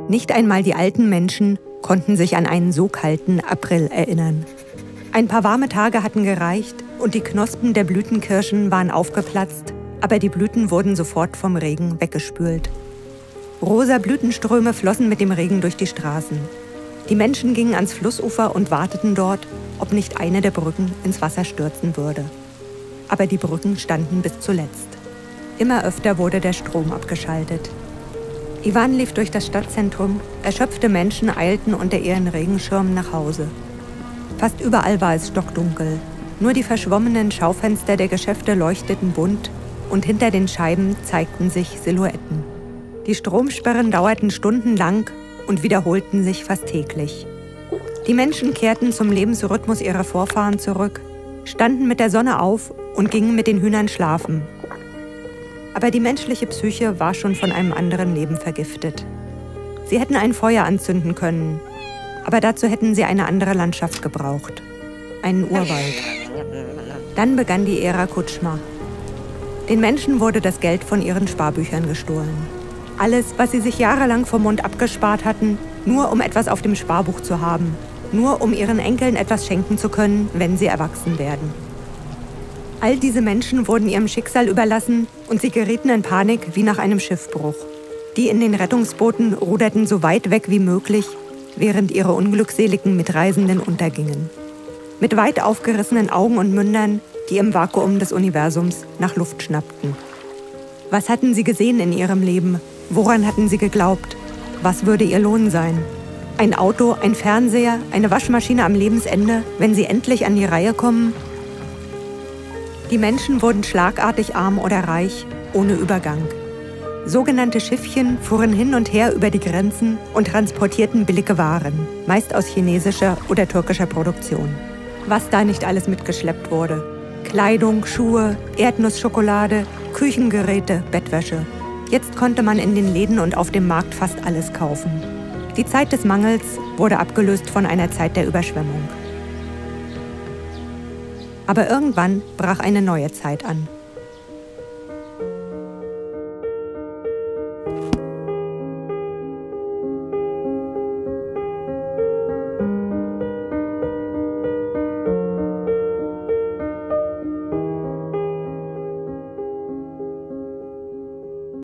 Nicht einmal die alten Menschen konnten sich an einen so kalten April erinnern. Ein paar warme Tage hatten gereicht und die Knospen der Blütenkirschen waren aufgeplatzt, aber die Blüten wurden sofort vom Regen weggespült. Rosa Blütenströme flossen mit dem Regen durch die Straßen. Die Menschen gingen ans Flussufer und warteten dort, ob nicht eine der Brücken ins Wasser stürzen würde. Aber die Brücken standen bis zuletzt. Immer öfter wurde der Strom abgeschaltet. Iwan lief durch das Stadtzentrum, erschöpfte Menschen eilten unter ihren Regenschirmen nach Hause. Fast überall war es stockdunkel. Nur die verschwommenen Schaufenster der Geschäfte leuchteten bunt und hinter den Scheiben zeigten sich Silhouetten. Die Stromsperren dauerten stundenlang und wiederholten sich fast täglich. Die Menschen kehrten zum Lebensrhythmus ihrer Vorfahren zurück, standen mit der Sonne auf und gingen mit den Hühnern schlafen. Aber die menschliche Psyche war schon von einem anderen Leben vergiftet. Sie hätten ein Feuer anzünden können, aber dazu hätten sie eine andere Landschaft gebraucht. Einen Urwald. Dann begann die Ära Kutschma. Den Menschen wurde das Geld von ihren Sparbüchern gestohlen. Alles, was sie sich jahrelang vom Mund abgespart hatten, nur um etwas auf dem Sparbuch zu haben. Nur um ihren Enkeln etwas schenken zu können, wenn sie erwachsen werden. All diese Menschen wurden ihrem Schicksal überlassen und sie gerieten in Panik wie nach einem Schiffbruch. Die in den Rettungsbooten ruderten so weit weg wie möglich, während ihre unglückseligen Mitreisenden untergingen. Mit weit aufgerissenen Augen und Mündern, die im Vakuum des Universums nach Luft schnappten. Was hatten sie gesehen in ihrem Leben? Woran hatten sie geglaubt? Was würde ihr Lohn sein? Ein Auto, ein Fernseher, eine Waschmaschine am Lebensende, wenn sie endlich an die Reihe kommen? Die Menschen wurden schlagartig arm oder reich, ohne Übergang. Sogenannte Schiffchen fuhren hin und her über die Grenzen und transportierten billige Waren, meist aus chinesischer oder türkischer Produktion. Was da nicht alles mitgeschleppt wurde. Kleidung, Schuhe, Erdnussschokolade, Küchengeräte, Bettwäsche. Jetzt konnte man in den Läden und auf dem Markt fast alles kaufen. Die Zeit des Mangels wurde abgelöst von einer Zeit der Überschwemmung. Aber irgendwann brach eine neue Zeit an.